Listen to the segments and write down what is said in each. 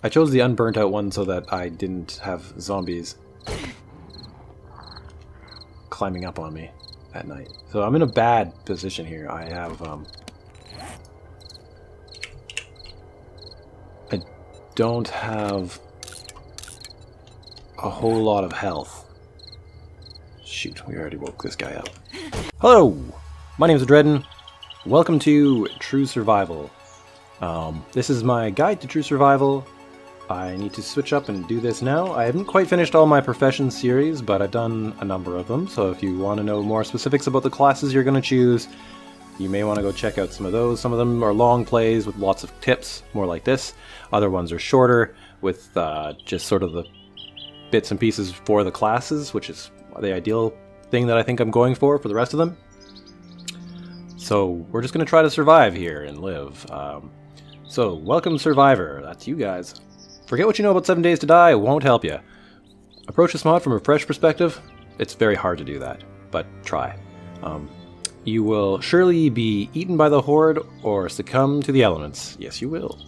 I chose the unburnt out one so that I didn't have zombies climbing up on me at night. So I'm in a bad position here. I have I don't have a whole lot of health. Shoot, we already woke this guy up. Hello! My name is Adreden. Welcome to True Survival. This is my guide to True Survival. I need to switch up and do this now. I haven't quite finished all my profession series, but I've done a number of them, so if you want to know more specifics about the classes you're going to choose, you may want to go check out some of those. Some of them are long plays with lots of tips, more like this. Other ones are shorter, with just sort of the bits and pieces for the classes, which is the ideal thing that I think I'm going for the rest of them. So we're just going to try to survive here and live. So welcome Survivor, that's you guys. Forget what you know about 7 Days to Die, it won't help you. Approach this mod from a fresh perspective. It's very hard to do that, but try. You will surely be eaten by the Horde or succumb to the elements. Yes, you will.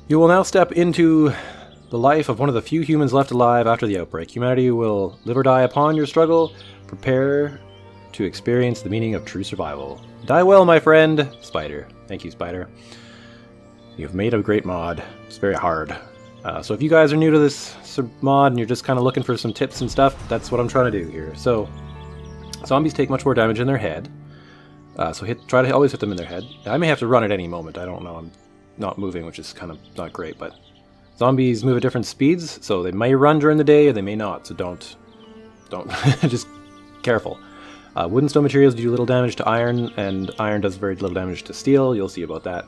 You will now step into the life of one of the few humans left alive after the outbreak. Humanity will live or die upon your struggle. Prepare to experience the meaning of true survival. Die well, my friend. Spider. Thank you, Spider. You've made a great mod. It's very hard. So if you guys are new to this mod and you're just kind of looking for some tips and stuff, that's what I'm trying to do here. So zombies take much more damage in their head. So try to always hit them in their head. I may have to run at any moment. I don't know. I'm not moving, which is kind of not great, but zombies move at different speeds, so they may run during the day or they may not. So don't just careful. Wood and stone materials do little damage to iron, and iron does very little damage to steel. You'll see about that.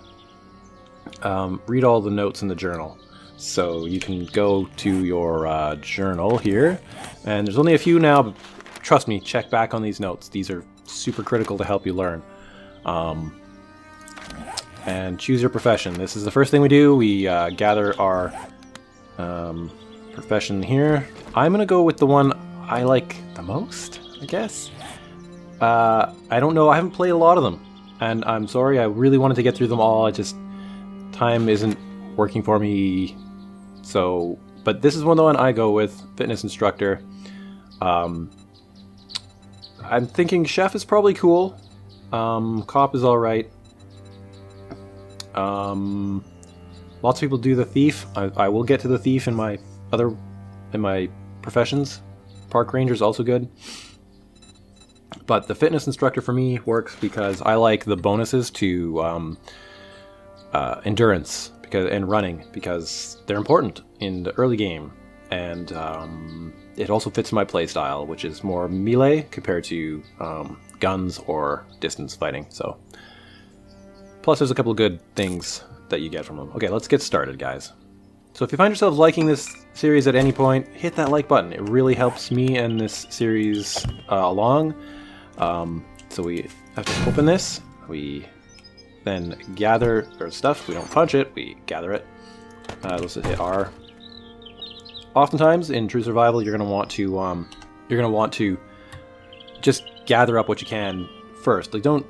Read all the notes in the journal. So you can go to your journal here, and there's only a few now, but trust me, check back on these notes. These are super critical to help you learn. And choose your profession. This is the first thing we do. We gather our profession here. I'm going to go with the one I like the most, I guess. I don't know. I haven't played a lot of them, and I'm sorry. I really wanted to get through them all. Time isn't working for me. So, but this is the one I go with. Fitness instructor. I'm thinking chef is probably cool. Cop is all right. Lots of people do the thief. I will get to the thief in my professions. Park ranger is also good. But the fitness instructor for me works because I like the bonuses to endurance and running, because they're important in the early game, and it also fits my playstyle, which is more melee compared to guns or distance fighting. So, plus there's a couple of good things that you get from them. Okay, let's get started, guys. So if you find yourselves liking this series at any point, hit that like button. It really helps me and this series along. So we have to open this. We then gather our stuff. We don't punch it, we gather it. Let's just hit R. Oftentimes in True Survival, you're gonna want to just gather up what you can first. Like don't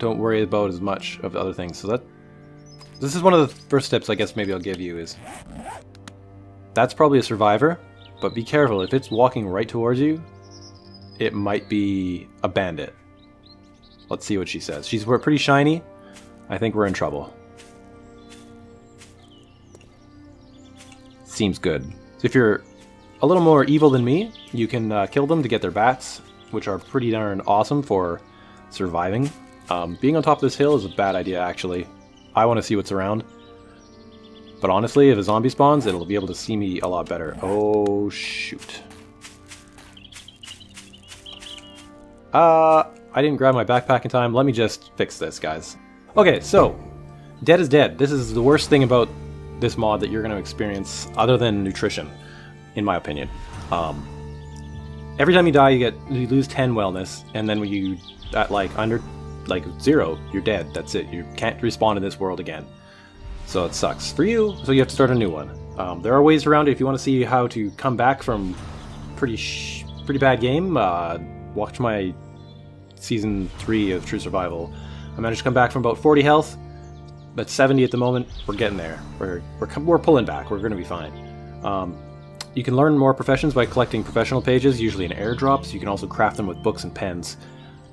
worry about as much of the other things. So this is one of the first tips I guess maybe I'll give you is that's probably a survivor, but be careful. If it's walking right towards you, it might be a bandit. Let's see what she says. We're pretty shiny. I think we're in trouble. Seems good. So if you're a little more evil than me, you can kill them to get their bats, which are pretty darn awesome for surviving. Being on top of this hill is a bad idea, actually. I want to see what's around. But honestly, if a zombie spawns, it'll be able to see me a lot better. Oh, shoot. I didn't grab my backpack in time. Let me just fix this, guys. Okay, so dead is dead. This is the worst thing about this mod that you're going to experience, other than nutrition, in my opinion. Every time you die, you lose 10 wellness, and then when you at under 0, you're dead. That's it. You can't respawn in this world again. So it sucks for you. So you have to start a new one. There are ways around it. If you want to see how to come back from pretty bad game, watch my Season 3 of True Survival. I managed to come back from about 40 health at 70 at the moment. We're getting there. We're pulling back. We're going to be fine. You can learn more professions by collecting professional pages, usually in airdrops. You can also craft them with books and pens.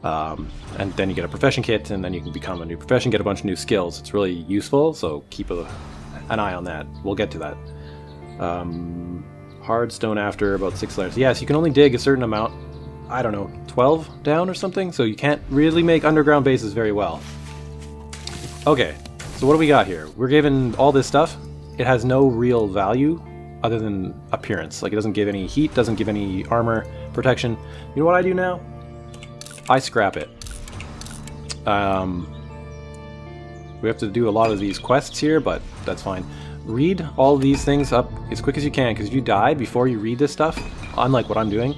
And then you get a profession kit, and then you can become a new profession, get a bunch of new skills. It's really useful, so keep an eye on that. We'll get to that. Hard stone after about 6 layers. Yes, you can only dig a certain amount. I don't know, 12 down or something? So you can't really make underground bases very well. Okay, so what do we got here? We're given all this stuff. It has no real value other than appearance. Like, it doesn't give any heat, doesn't give any armor protection. You know what I do now? I scrap it. We have to do a lot of these quests here, but that's fine. Read all these things up as quick as you can, because if you die before you read this stuff, unlike what I'm doing,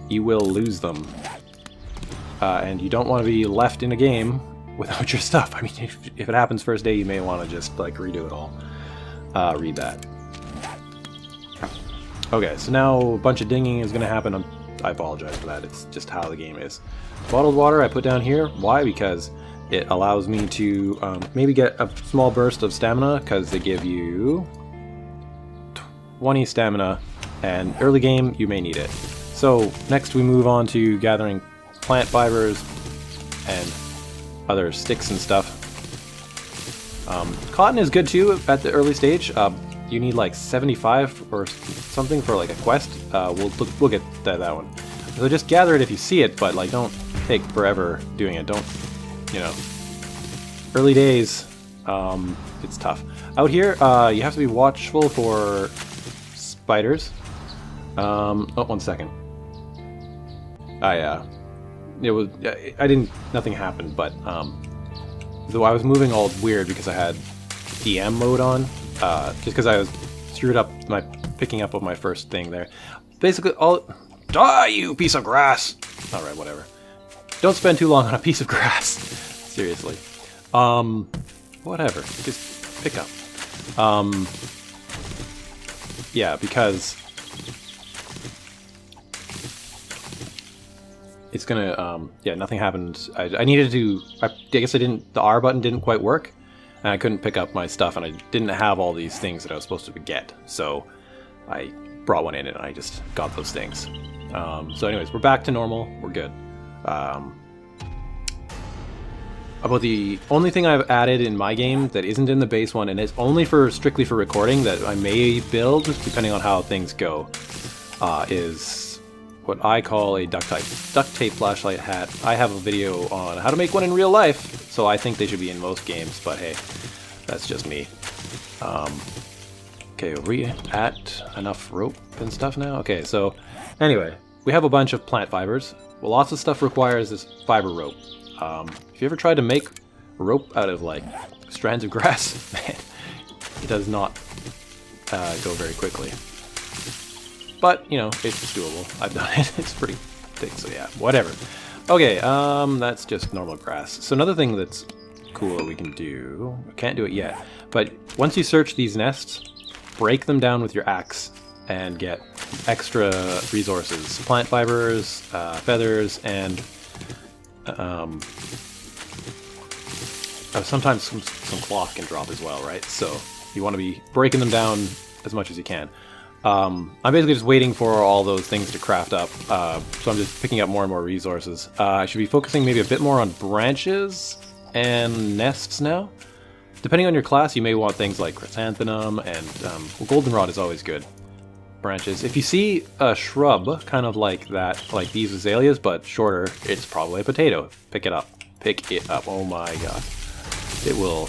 you will lose them. And you don't want to be left in a game without your stuff. I mean, if it happens first day, you may want to just, like, redo it all. Read that. Okay, so now a bunch of dinging is going to happen. I apologize for that. It's just how the game is. Bottled water I put down here. Why? Because it allows me to maybe get a small burst of stamina, because they give you 20 stamina, and early game you may need it. So next we move on to gathering plant fibers and other sticks and stuff. Cotton is good too at the early stage. You need like 75 or something for like a quest. We'll get to that one. So just gather it if you see it, but like don't take forever doing it. Don't, you know, early days, it's tough. Out here, you have to be watchful for spiders. Oh, 1 second. Nothing happened, but though I was moving all weird because I had DM mode on, just because I was screwed up my picking up of my first thing there. Basically, die, you piece of grass! Alright, whatever. Don't spend too long on a piece of grass. Seriously. Whatever. Just pick up. Yeah, because it's gonna, yeah, nothing happened. I needed to, I guess the R button didn't quite work, and I couldn't pick up my stuff, and I didn't have all these things that I was supposed to get, so I brought one in and I just got those things. So anyways, we're back to normal, we're good. About the only thing I've added in my game that isn't in the base one, and it's only strictly for recording, that I may build, depending on how things go, is what I call a duct tape flashlight hat. I have a video on how to make one in real life, so I think they should be in most games, but hey, that's just me. Okay, are we at enough rope and stuff now? Okay, so anyway, we have a bunch of plant fibers. Well, lots of stuff requires this fiber rope. If you ever tried to make rope out of like strands of grass, man, it does not go very quickly. But, you know, it's doable. I've done it. It's pretty thick, so yeah, whatever. Okay, that's just normal grass. So another thing that's cool that we can do, I can't do it yet, but once you search these nests, break them down with your axe and get extra resources. Plant fibers, feathers, and sometimes some cloth can drop as well, right? So you want to be breaking them down as much as you can. I'm basically just waiting for all those things to craft up, so I'm just picking up more and more resources. I should be focusing maybe a bit more on branches and nests now. Depending on your class, you may want things like chrysanthemum, and well, goldenrod is always good. Branches. If you see a shrub, kind of like that, like these azaleas, but shorter, it's probably a potato. Pick it up. Pick it up. Oh my god. It will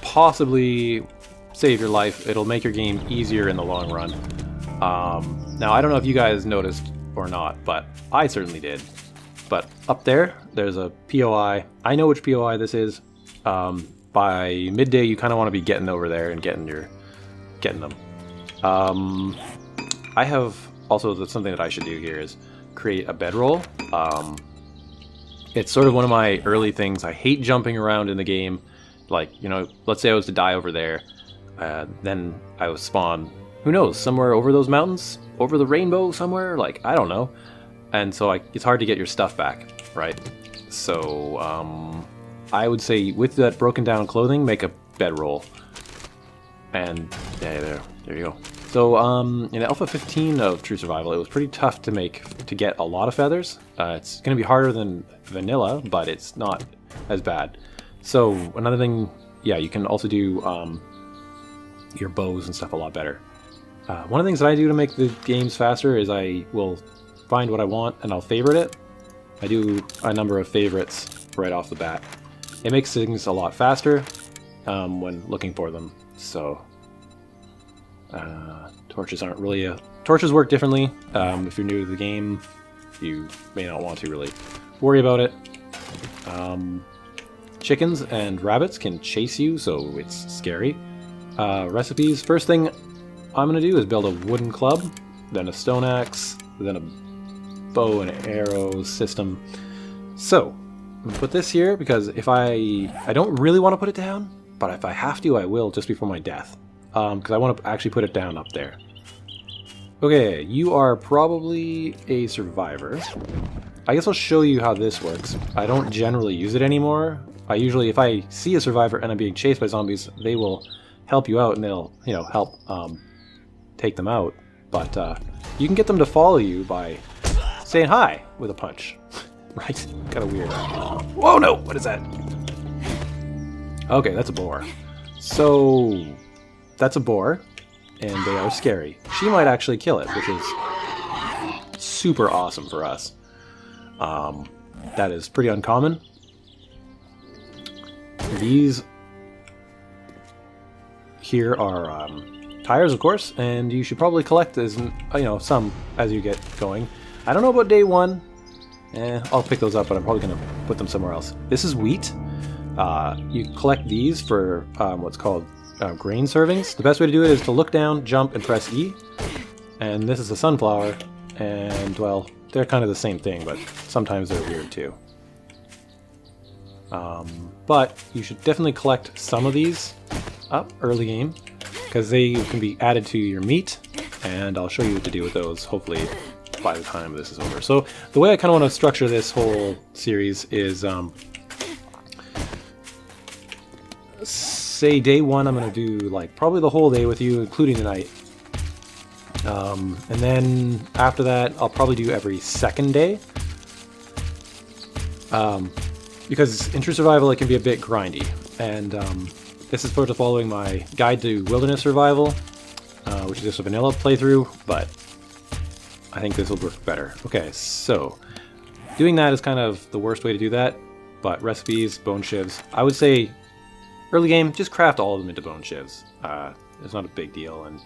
possibly save your life. It'll make your game easier in the long run. Now, I don't know if you guys noticed or not, but I certainly did. But up there, there's a POI. I know which POI this is. By midday, you kind of want to be getting over there and getting them. I have also something that I should do here is create a bedroll. It's sort of one of my early things. I hate jumping around in the game. Like, you know, let's say I was to die over there, then I would spawn, who knows, somewhere over those mountains, over the rainbow somewhere, like, I don't know. And so it's hard to get your stuff back, right? So, I would say with that broken down clothing, make a bedroll. And yeah, there you go. So in Alpha 15 of True Survival, it was pretty tough to get a lot of feathers. It's going to be harder than vanilla, but it's not as bad. So another thing, yeah, you can also do your bows and stuff a lot better. One of the things that I do to make the games faster is I will find what I want and I'll favorite it. I do a number of favorites right off the bat. It makes things a lot faster when looking for them. So torches aren't really torches work differently. If you're new to the game, you may not want to really worry about it. Chickens and rabbits can chase you, so it's scary. Recipes. First thing I'm going to do is build a wooden club, then a stone axe, then a bow and arrow system. So, I'm going to put this here because if I don't really want to put it down, but if I have to, I will just before my death. Because I want to actually put it down up there. Okay, you are probably a survivor. I guess I'll show you how this works. I don't generally use it anymore. I usually, if I see a survivor and I'm being chased by zombies, they will help you out and they'll, help take them out. But you can get them to follow you by saying hi with a punch. Right? Kind of weird. Whoa, no! What is that? Okay, that's a boar. So, that's a boar, and they are scary. She might actually kill it, which is super awesome for us. That is pretty uncommon. These here are tires, of course, and you should probably collect as some as you get going. I don't know about day one. I'll pick those up, but I'm probably going to put them somewhere else. This is wheat. You collect these for what's called grain servings. The best way to do it is to look down, jump, and press E. And this is a sunflower, and well, they're kind of the same thing, but sometimes they're weird too. But you should definitely collect some of these up early game, because they can be added to your meat, and I'll show you what to do with those, hopefully, by the time this is over. So the way I kind of want to structure this whole series is, say day one, I'm going to do like probably the whole day with you, including the night. And then after that, I'll probably do every second day. Because in True Survival, it can be a bit grindy. And this is sort of following my Guide to Wilderness Survival, which is just a vanilla playthrough, but I think this will work better. Okay, so doing that is kind of the worst way to do that, but recipes, bone shivs, I would say early game, just craft all of them into bone shivs. It's not a big deal, and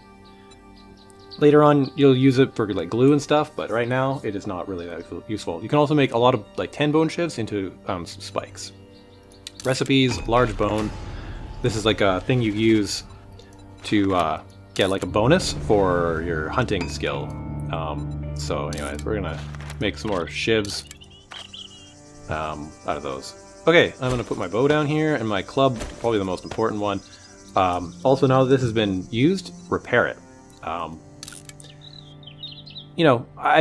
later on you'll use it for like glue and stuff, but right now it is not really that useful. You can also make a lot of like 10 bone shivs into some spikes. Recipes, large bone. This is like a thing you use to get like a bonus for your hunting skill. So anyways, we're gonna make some more shivs out of those. Okay, I'm gonna put my bow down here, and my club, probably the most important one. Also, now that this has been used, repair it. I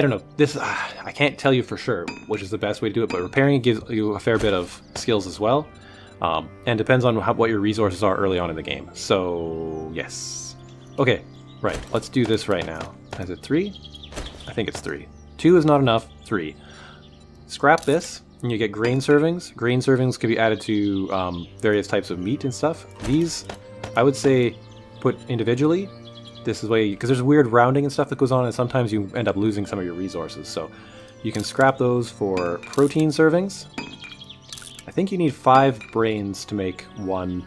don't know. This I can't tell you for sure which is the best way to do it, but repairing it gives you a fair bit of skills as well, and depends on what your resources are early on in the game. So yes. Okay, right. Let's do this right now. Is it 3? I think it's 3. 2 is not enough. 3. Scrap this, and you get grain servings. Grain servings can be added to various types of meat and stuff. These, I would say, put individually. This is way, because there's weird rounding and stuff that goes on, and sometimes you end up losing some of your resources. So you can scrap those for protein servings. I think you need 5 brains to make 1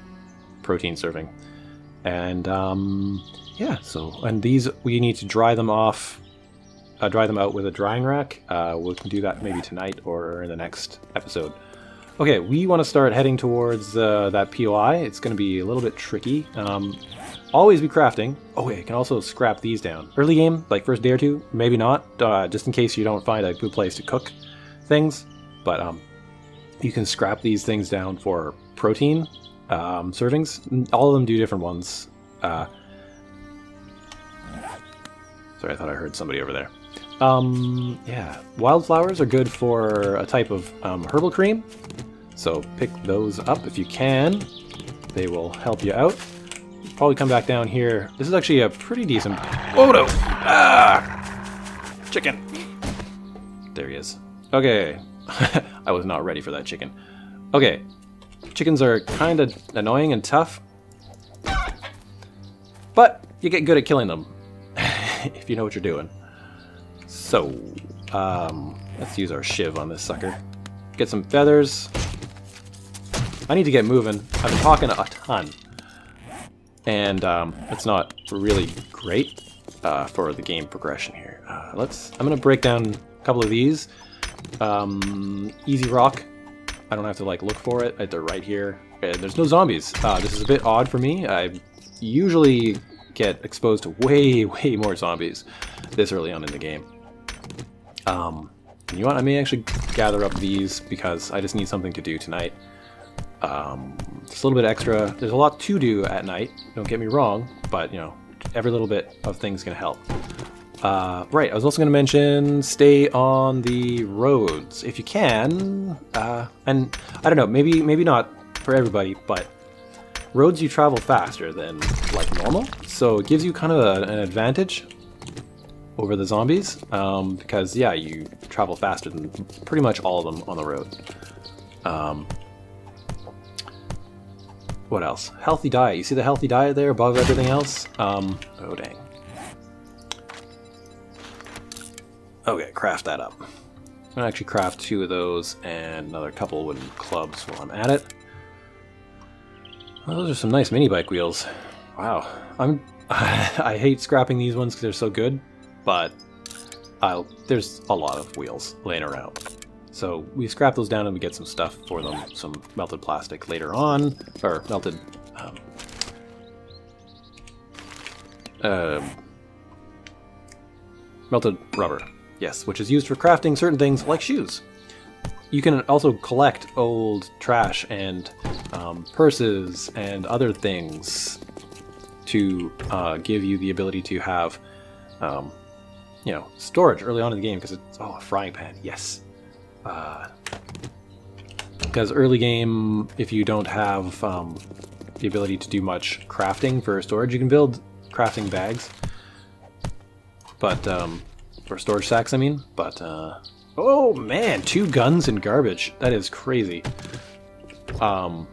protein serving. And yeah, and these we need to dry them off, dry them out with a drying rack. We can do that maybe tonight or in the next episode. Okay, we want to start heading towards that POI. It's going to be a little bit tricky. Always be crafting. Oh wait, I can also scrap these down. Early game, like first day or two, maybe not, just in case you don't find a good place to cook things. But you can scrap these things down for protein servings. All of them do different ones. Sorry, I thought I heard somebody over there. Yeah, wildflowers are good for a type of herbal cream. So pick those up if you can. They will help you out. Probably come back down here. This is actually a pretty decent... Oh no! Ah! Chicken! There he is. Okay. I was not ready for that chicken. Okay. Chickens are kind of annoying and tough. But you get good at killing them. If you know what you're doing. So, let's use our shiv on this sucker. Get some feathers. I need to get moving. I've been talking a ton. And it's not really great for the game progression here. I'm going to break down a couple of these. Easy rock. I don't have to like look for it. They're right here. And there's no zombies. This is a bit odd for me. I usually get exposed to way more zombies this early on in the game. You know what? I may actually gather up these because I just need something to do tonight. Just a little bit extra. There's a lot to do at night, don't get me wrong, but you know, every little bit of things can help. Right, I was also going to mention stay on the roads if you can. And I don't know, maybe not for everybody, but roads you travel faster than like normal, so it gives you kind of an advantage over the zombies, because yeah, you travel faster than pretty much all of them on the road. What else? Healthy diet. You see the healthy diet there above everything else? Oh dang. Okay, craft that up. I'm gonna actually craft 2 of those and another couple wooden clubs while I'm at it. Well, those are some nice mini bike wheels. Wow. I hate scrapping these ones because they're so good, but there's a lot of wheels laying around. So we scrap those down and we get some stuff for them, some melted plastic later on, or melted melted rubber, yes, which is used for crafting certain things like shoes. You can also collect old trash and purses and other things to give you the ability to have, you know, storage early on in the game because it's a frying pan, yes. Because early game, if you don't have the ability to do much crafting for storage, you can build crafting bags, but or storage sacks, I mean. But oh man, 2 guns and garbage. That is crazy. Someone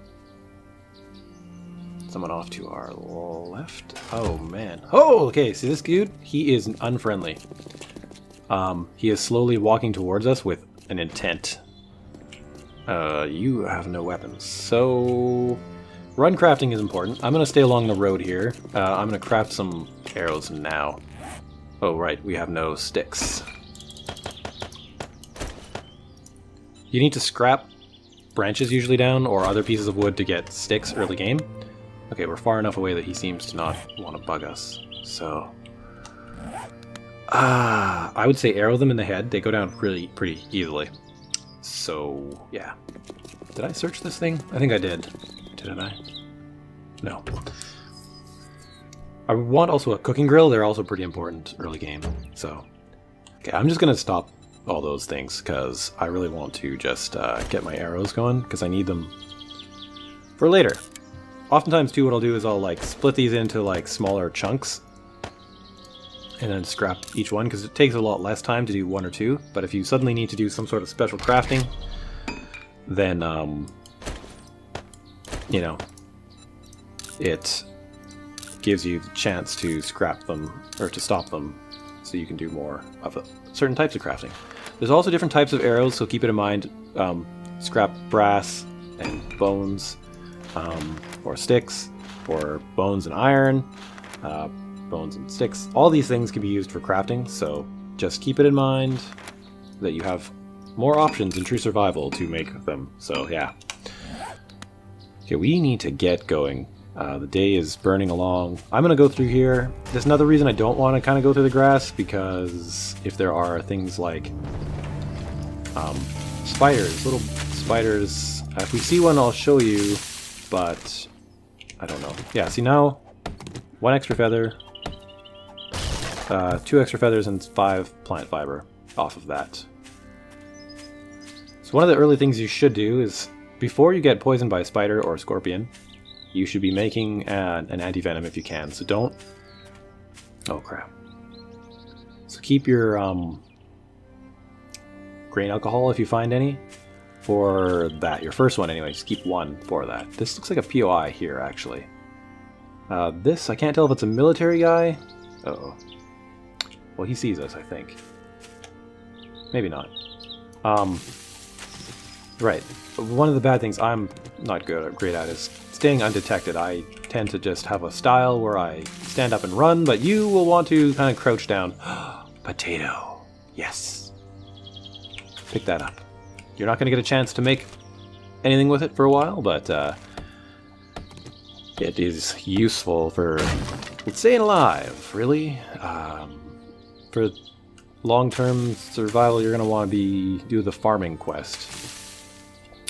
off to our left. Oh man. Oh, okay. See this dude? He is unfriendly. He is slowly walking towards us with an intent. You have no weapons. So, run crafting is important. I'm going to stay along the road here. I'm going to craft some arrows now. Oh, right. We have no sticks. You need to scrap branches usually down or other pieces of wood to get sticks early game. Okay, we're far enough away that he seems to not want to bug us. So, I would say arrow them in the head. They go down pretty easily. So, yeah. Did I search this thing? I think I did. Didn't I? No. I want also a cooking grill. They're also pretty important early game. So, okay, I'm just going to stop all those things because I really want to just get my arrows going because I need them for later. Oftentimes, too, what I'll do is I'll like split these into like smaller chunks and then scrap each one because it takes a lot less time to do 1 or 2. But if you suddenly need to do some sort of special crafting, then you know, it gives you the chance to scrap them or to stop them, so you can do more of certain types of crafting. There's also different types of arrows, so keep it in mind. Scrap brass and bones, or sticks, or bones and iron. Bones and sticks. All these things can be used for crafting, so just keep it in mind that you have more options in true survival to make them. So yeah. Okay, we need to get going. The day is burning along. I'm gonna go through here. There's another reason I don't want to kind of go through the grass, because if there are things like spiders, little spiders. If we see one, I'll show you, but I don't know. Yeah, see now, 1 extra feather. 2 extra feathers and 5 plant fiber off of that. So one of the early things you should do is before you get poisoned by a spider or a scorpion, you should be making an anti-venom if you can. So don't... Oh, crap. So keep your grain alcohol if you find any for that. Your first one anyway. Just keep one for that. This looks like a POI here, actually. This, I can't tell if it's a military guy. Uh-oh. Well, he sees us, I think. Maybe not. Right. One of the bad things I'm not great at is staying undetected. I tend to just have a style where I stand up and run, but you will want to kind of crouch down. Potato. Yes. Pick that up. You're not going to get a chance to make anything with it for a while, but it is useful for staying alive, really. For long-term survival, you're going to want to do the farming quest.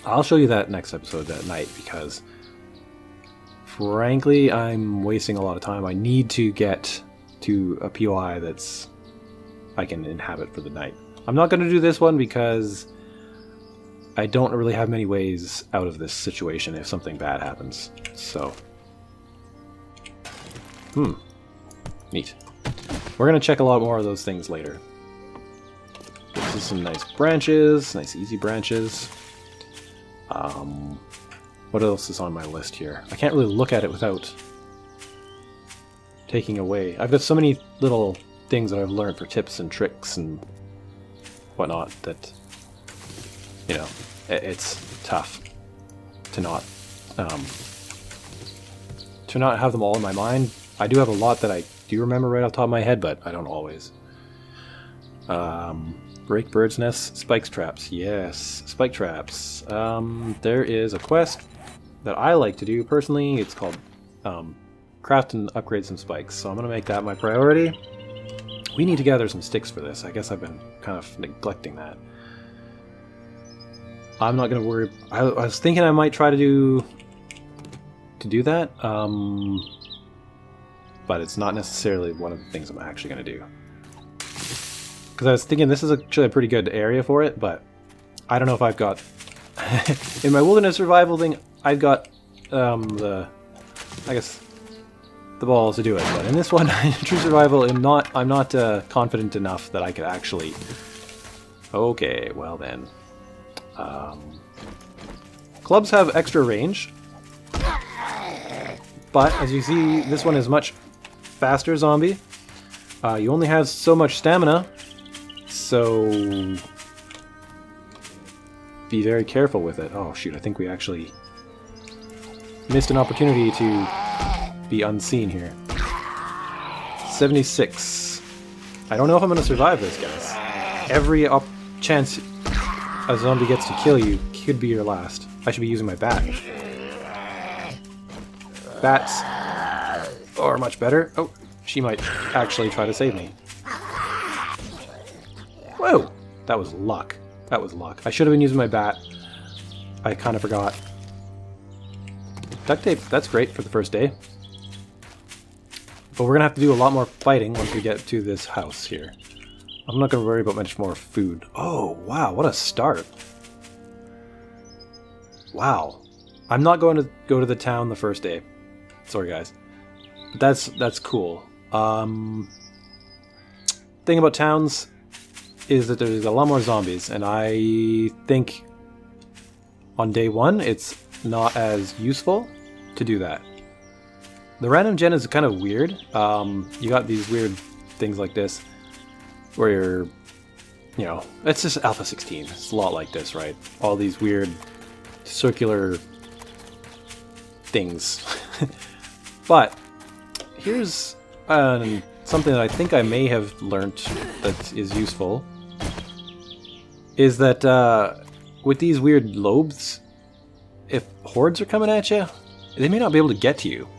I'll show you that next episode at night, because frankly, I'm wasting a lot of time. I need to get to a POI that's I can inhabit for the night. I'm not going to do this one because I don't really have many ways out of this situation if something bad happens. So, neat. We're going to check a lot more of those things later. This is some nice branches, nice easy branches. What else is on my list here? I can't really look at it without taking away. I've got so many little things that I've learned for tips and tricks and whatnot that, you know, it's tough to not have them all in my mind. I do have a lot that I do remember right off the top of my head, but I don't always. Break birds' nests, spikes traps. Yes, spike traps. There is a quest that I like to do personally. It's called craft and upgrade some spikes. So I'm going to make that my priority. We need to gather some sticks for this. I guess I've been kind of neglecting that. I'm not going to worry. I was thinking I might try to do that, but it's not necessarily one of the things I'm actually going to do. Because I was thinking this is actually a pretty good area for it, but I don't know if I've got... in my wilderness survival thing, I've got the balls to do it. But in this one, true survival, I'm not confident enough that I could actually... Okay, well then. Clubs have extra range. But, as you see, this one is much faster zombie. You only have so much stamina. So be very careful with it. Oh shoot, I think we actually missed an opportunity to be unseen here. 76. I don't know if I'm going to survive this, guys. Every chance a zombie gets to kill you could be your last. I should be using my bat. Bats are much better. Oh, she might actually try to save me. Whoa! That was luck. That was luck. I should have been using my bat. I kind of forgot. Duct tape, that's great for the first day. But we're going to have to do a lot more fighting once we get to this house here. I'm not going to worry about much more food. Oh, wow, what a start. Wow. I'm not going to go to the town the first day. Sorry, guys. But that's cool. Thing about towns is that there's a lot more zombies, and I think on day one it's not as useful to do that. The random gen is kind of weird. You got these weird things like this where you're, you know, it's just Alpha 16. It's a lot like this, right? All these weird circular things. But here's something that I think I may have learned that is useful. Is that with these weird lobes, if hordes are coming at you, they may not be able to get to you.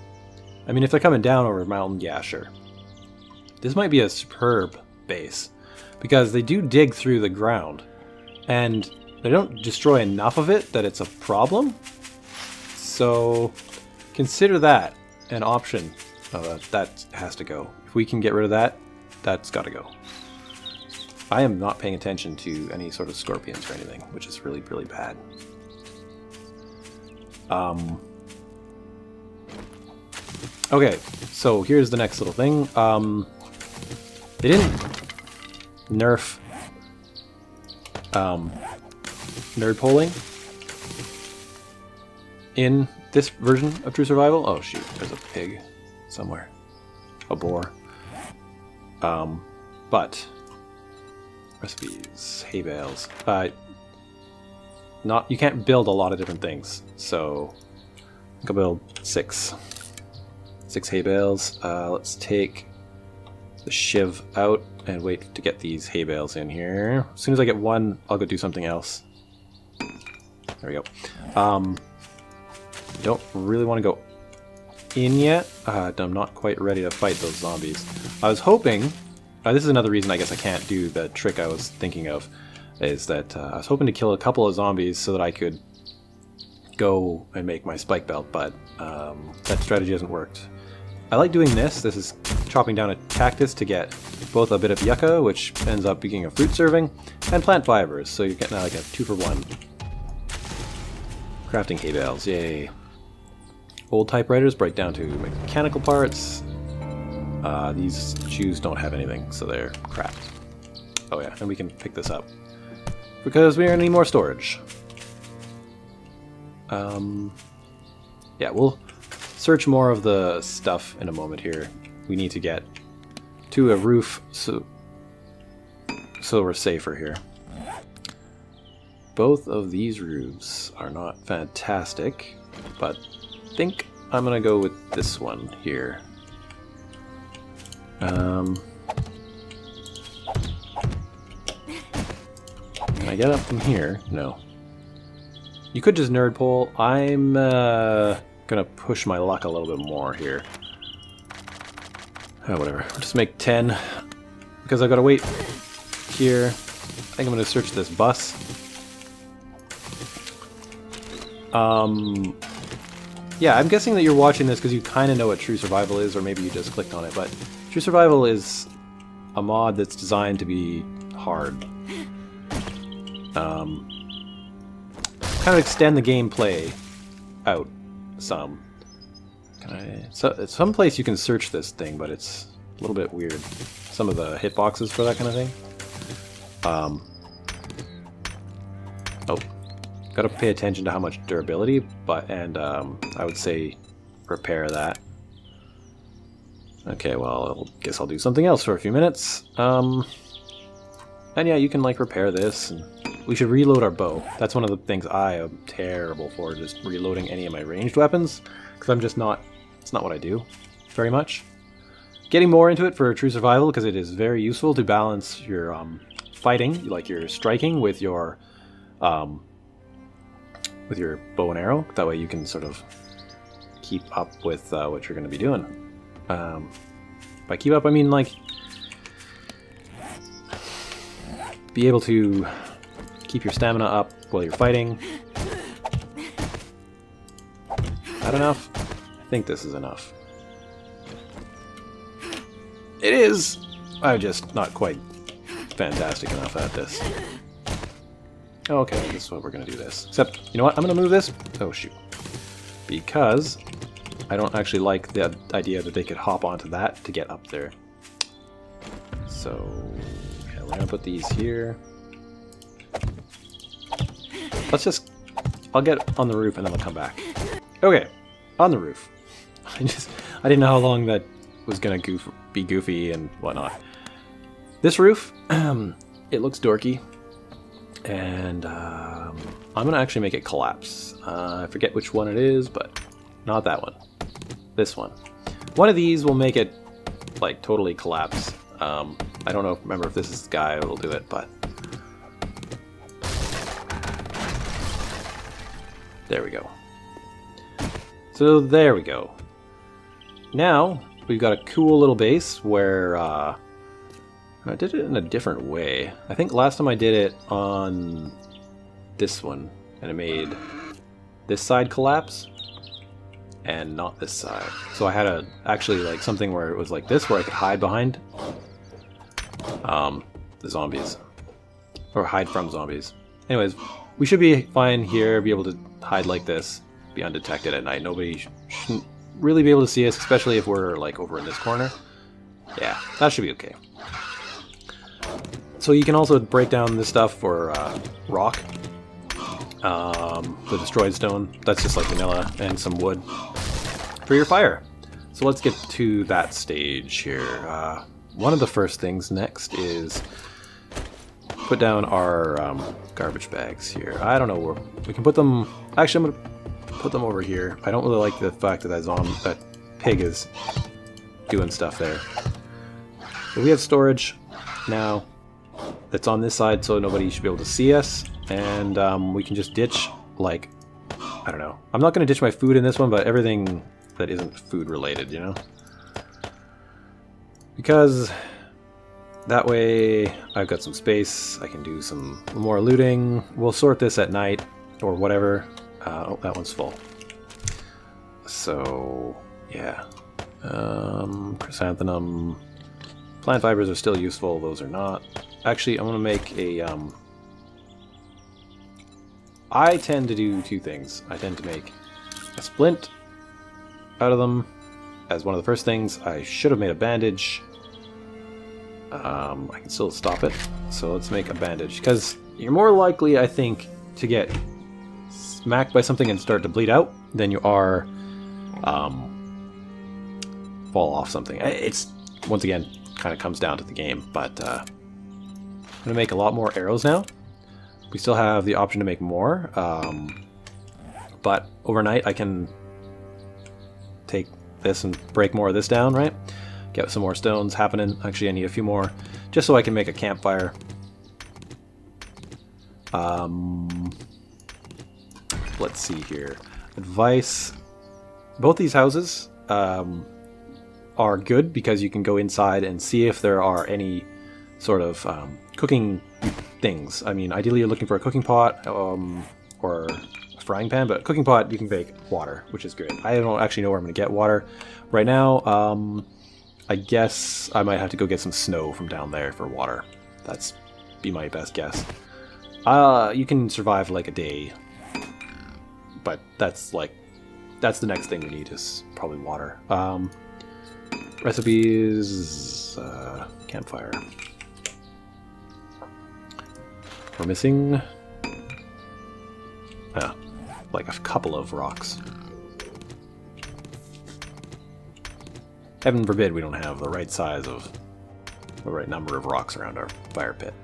I mean, if they're coming down over a mountain, yeah, sure. This might be a superb base, because they do dig through the ground, and they don't destroy enough of it that it's a problem. So consider that an option. That has to go. If we can get rid of that, that's got to go. I am not paying attention to any sort of scorpions or anything, which is really, really bad. Okay, so here's the next little thing. They didn't nerf nerd polling in this version of True Survival. Oh shoot, there's a pig somewhere. A boar. But recipes, hay bales. You can't build a lot of different things, so I can build 6 hay bales. Let's take the shiv out and wait to get these hay bales in here. As soon as I get one, I'll go do something else. There we go. Don't really want to go in yet. I'm not quite ready to fight those zombies. I was hoping... this is another reason I guess I can't do the trick I was thinking of, is that I was hoping to kill a couple of zombies so that I could go and make my spike belt, but that strategy hasn't worked. I like doing this. This is chopping down a cactus to get both a bit of yucca, which ends up being a fruit serving, and plant fibers, so you're getting like a 2-for-1. Crafting hay bales, yay. Old typewriters break down to mechanical parts. These shoes don't have anything, so they're crap. Oh yeah, and we can pick this up because we need more storage. Yeah, we'll search more of the stuff in a moment here. We need to get to a roof so we're safer here. Both of these roofs are not fantastic, but I think I'm gonna go with this one here. Can I get up from here? No. You could just nerd pole. I'm gonna push my luck a little bit more here. Oh, whatever. I'll just make 10 because I've got to wait here. I think I'm gonna search this bus. Yeah, I'm guessing that you're watching this because you kind of know what True Survival is, or maybe you just clicked on it, but True Survival is a mod that's designed to be hard. Kind of extend the gameplay out some. Some place you can search this thing, but it's a little bit weird. Some of the hitboxes for that kind of thing. Oh, gotta pay attention to how much durability, and I would say repair that. Okay, well, I guess I'll do something else for a few minutes. And yeah, you can like repair this, and we should reload our bow. That's one of the things I am terrible for, just reloading any of my ranged weapons, because I'm just not, it's not what I do very much. Getting more into it for True Survival, because it is very useful to balance your fighting, like your striking, with your bow and arrow. That way you can sort of keep up with what you're going to be doing. By keep up, I mean like be able to keep your stamina up while you're fighting. That enough? I think this is enough. It is! I'm just not quite fantastic enough at this. Okay, this is what we're gonna do this. Except, you know what? I'm gonna move this. Oh shoot. Because I don't actually like the idea that they could hop onto that to get up there. So, yeah, we're gonna put these here. Let's just... I'll get on the roof and then I'll come back. Okay, on the roof. I didn't know how long that was gonna be goofy and whatnot. This roof, it looks dorky. And I'm gonna actually make it collapse. I forget which one it is, but not that one. This one. One of these will make it like totally collapse. I don't know. Remember if this is the guy who will do it, but there we go. So there we go. Now we've got a cool little base where I did it in a different way. I think last time I did it on this one, and it made this side collapse, and not this side. So I had actually like something where it was like this, where I could hide behind the zombies, or hide from zombies. Anyways, we should be fine here, be able to hide like this, be undetected at night. Nobody shouldn't really be able to see us, especially if we're like over in this corner. Yeah, that should be okay. So you can also break down this stuff for rock. The destroyed stone, that's just like vanilla, and some wood for your fire. So let's get to that stage here. One of the first things next is put down our garbage bags here. I don't know where we can put them. Actually, I'm gonna put them over here. I don't really like the fact that that pig is doing stuff there. But we have storage now that's on this side, so nobody should be able to see us, and we can just ditch, like, I don't know. I'm not going to ditch my food in this one, but everything that isn't food related, you know? Because that way I've got some space, I can do some more looting. We'll sort this at night, or whatever. Oh, that one's full. So, yeah. Chrysanthemum. Plant fibers are still useful, those are not. Actually, I'm going to make a... I tend to do two things. I tend to make a splint out of them as one of the first things. I should have made a bandage. I can still stop it. So let's make a bandage, because you're more likely, I think, to get smacked by something and start to bleed out than you are fall off something. It's, once again, kind of comes down to the game, but I'm going to make a lot more arrows now. We still have the option to make more, but overnight I can take this and break more of this down, right? Get some more stones happening. Actually, I need a few more just so I can make a campfire. Let's see here. Advice. Both these houses are good because you can go inside and see if there are any sort of cooking things. I mean, ideally you're looking for a cooking pot or a frying pan, but a cooking pot you can make water, which is great. I don't actually know where I'm going to get water right now. I guess I might have to go get some snow from down there for water. That's be my best guess. You can survive like a day, but that's the next thing we need is probably water. Recipes, campfire. We're missing like a couple of rocks. Heaven forbid we don't have the right size of the right number of rocks around our fire pit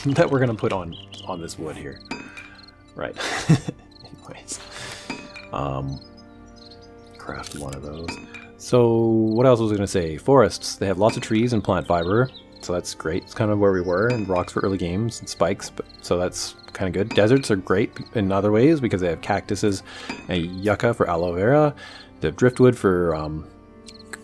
that we're gonna put on this wood here. Right. Anyways. Craft one of those. So what else was I gonna say? Forests. They have lots of trees and plant fiber. So that's great. It's kind of where we were, and rocks for early games and spikes, but so that's kind of good. Deserts are great in other ways because they have cactuses and yucca for aloe vera. They have driftwood for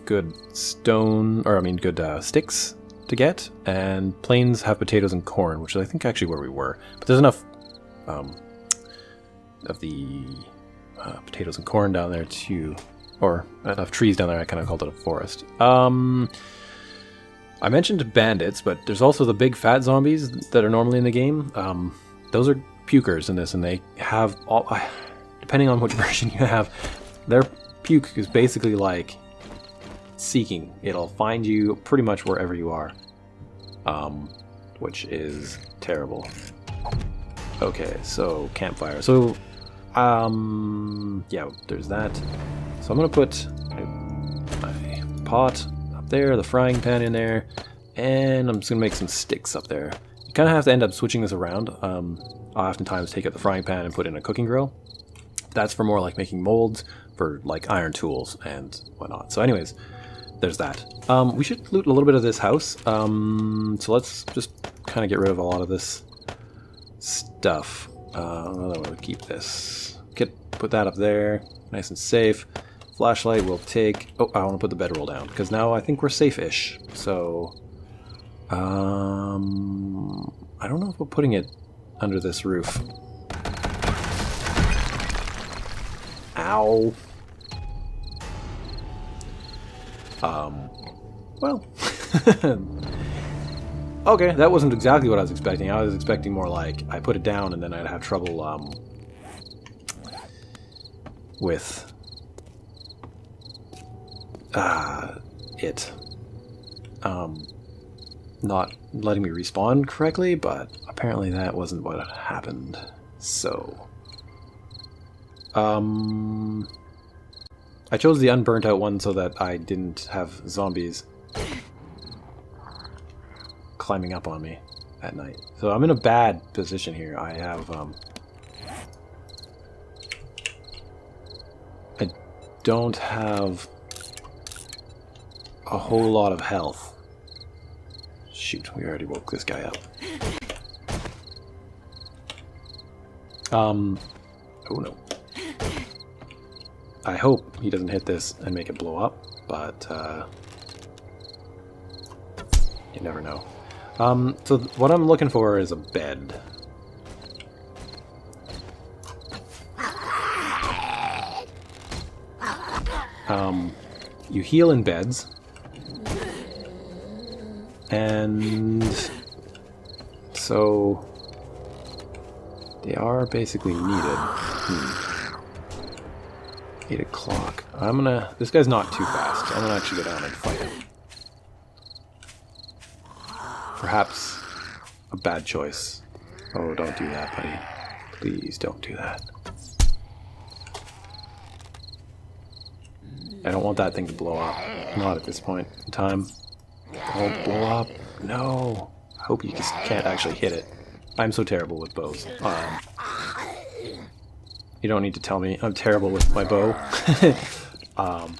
good stone, or I mean good sticks to get, and plains have potatoes and corn, which is I think actually where we were. But there's enough of the potatoes and corn down there too, or enough trees down there. I kind of called it a forest. I mentioned bandits, but there's also the big fat zombies that are normally in the game. Those are pukers in this, and they have all, depending on which version you have, their puke is basically like seeking. It'll find you pretty much wherever you are, which is terrible. Okay, so campfire. So, yeah, there's that. So I'm gonna put my pot up there, the frying pan in there, and I'm just gonna make some sticks up there. You kind of have to end up switching this around. I'll oftentimes take out the frying pan and put in a cooking grill. That's for more like making molds for like iron tools and whatnot. So anyways, there's that. We should loot a little bit of this house. So let's just kind of get rid of a lot of this stuff. Another way to keep this. Put that up there, nice and safe. Flashlight will take... Oh, I want to put the bedroll down, because now I think we're safe-ish. So, I don't know if we're putting it under this roof. Ow. Well. Okay, that wasn't exactly what I was expecting. I was expecting more like I put it down and then I'd have trouble, with it not letting me respawn correctly, but apparently that wasn't what happened. So, I chose the unburnt out one so that I didn't have zombies climbing up on me at night. So I'm in a bad position here. I have, I don't have a whole lot of health. Shoot, we already woke this guy up. Oh no. I hope he doesn't hit this and make it blow up, but you never know. So what I'm looking for is a bed. You heal in beds, and so they are basically needed. 8 o'clock. This guy's not too fast. I'm gonna actually go down and fight him. Perhaps a bad choice. Oh, don't do that, buddy. Please don't do that. I don't want that thing to blow up. Not at this point in time. Don't blow up. No. I hope you just can't actually hit it. I'm so terrible with bows. You don't need to tell me I'm terrible with my bow. I'm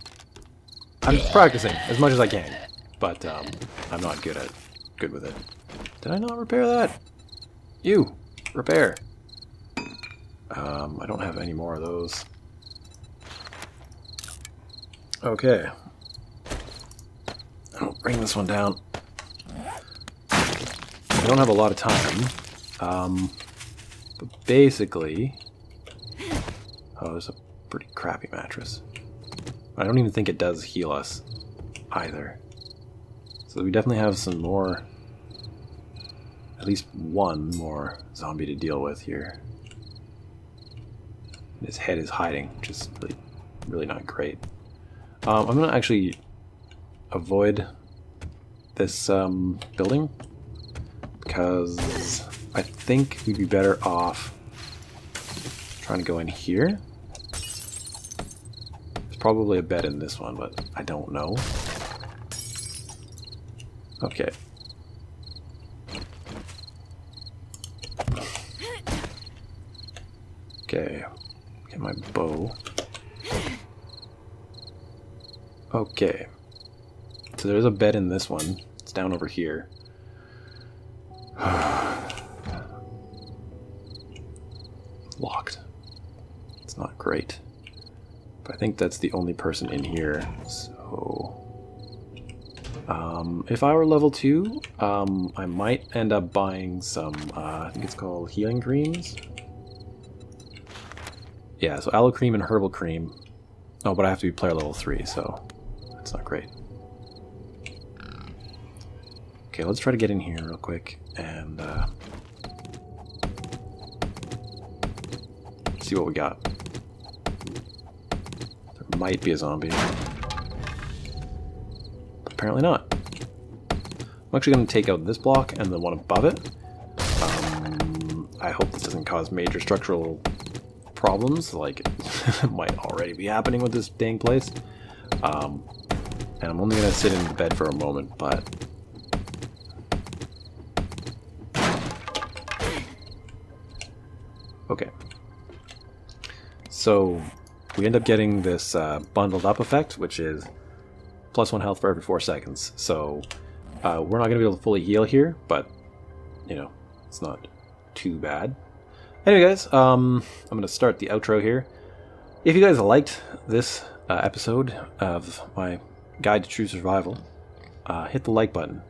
practicing as much as I can, but I'm not good with it. Did I not repair that? You repair. I don't have any more of those. Okay. I'll bring this one down. I don't have a lot of time. But basically... Oh, there's a pretty crappy mattress. I don't even think it does heal us either. So we definitely have some more... At least one more zombie to deal with here. His head is hiding, which is really not great. I'm going to actually avoid this building, because I think we'd be better off trying to go in here. There's probably a bed in this one, but I don't know. Okay. Okay, get my bow. Okay, so there's a bed in this one. It's down over here. Locked. It's not great. But I think that's the only person in here, so... if I were level 2, I might end up buying some, I think it's called healing creams. Yeah, so aloe cream and herbal cream. Oh, but I have to be player level 3, so that's not great. Okay, let's try to get in here real quick and see what we got. There might be a zombie. But apparently not. I'm actually going to take out this block and the one above it. I hope this doesn't cause major structural problems, like it might already be happening with this dang place. And I'm only going to sit in the bed for a moment, but... Okay. So, we end up getting this bundled up effect, which is +1 health for every 4 seconds. So, we're not going to be able to fully heal here, but, you know, it's not too bad. Anyway, guys, I'm going to start the outro here. If you guys liked this episode of my Guide to True Survival, hit the like button.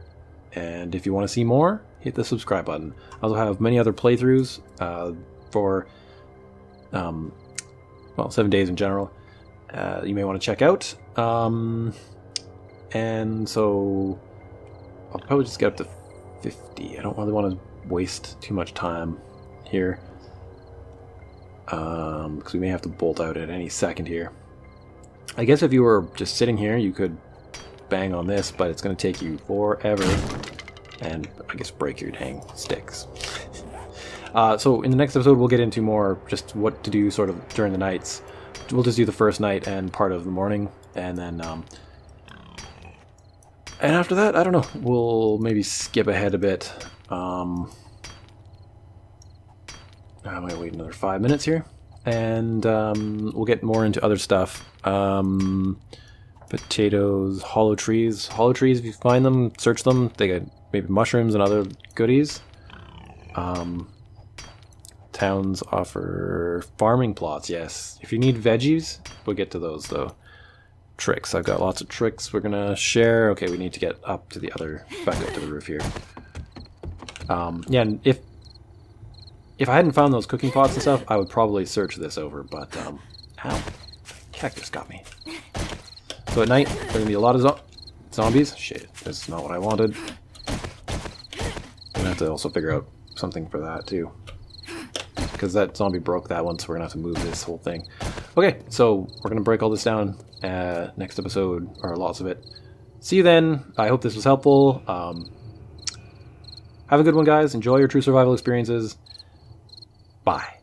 And if you want to see more, hit the subscribe button. I also have many other playthroughs for, well, 7 days in general. You may want to check out. And so I'll probably just get up to 50. I don't really want to waste too much time here. because we may have to bolt out at any second here. I guess if you were just sitting here, you could bang on this, but it's going to take you forever, and I guess break your dang sticks. So in the next episode, we'll get into more just what to do sort of during the nights. We'll just do the first night and part of the morning, and then and after that, I don't know, we'll maybe skip ahead a bit. I'm going to wait another 5 minutes here, and we'll get more into other stuff. Potatoes, hollow trees. Hollow trees, if you find them, search them. They got maybe mushrooms and other goodies. Towns offer farming plots, yes. If you need veggies, we'll get to those, though. Tricks. I've got lots of tricks we're going to share. Okay, we need to get up to the other, back up to the roof here. Yeah, and if I hadn't found those cooking pots and stuff, I would probably search this over, but, ow. Cactus got me. So at night, there's going to be a lot of zombies. Shit, that's not what I wanted. I'm going to have to also figure out something for that, too. Because that zombie broke that one, so we're going to have to move this whole thing. Okay, so we're going to break all this down next episode, or lots of it. See you then. I hope this was helpful. Have a good one, guys. Enjoy your true survival experiences. Bye.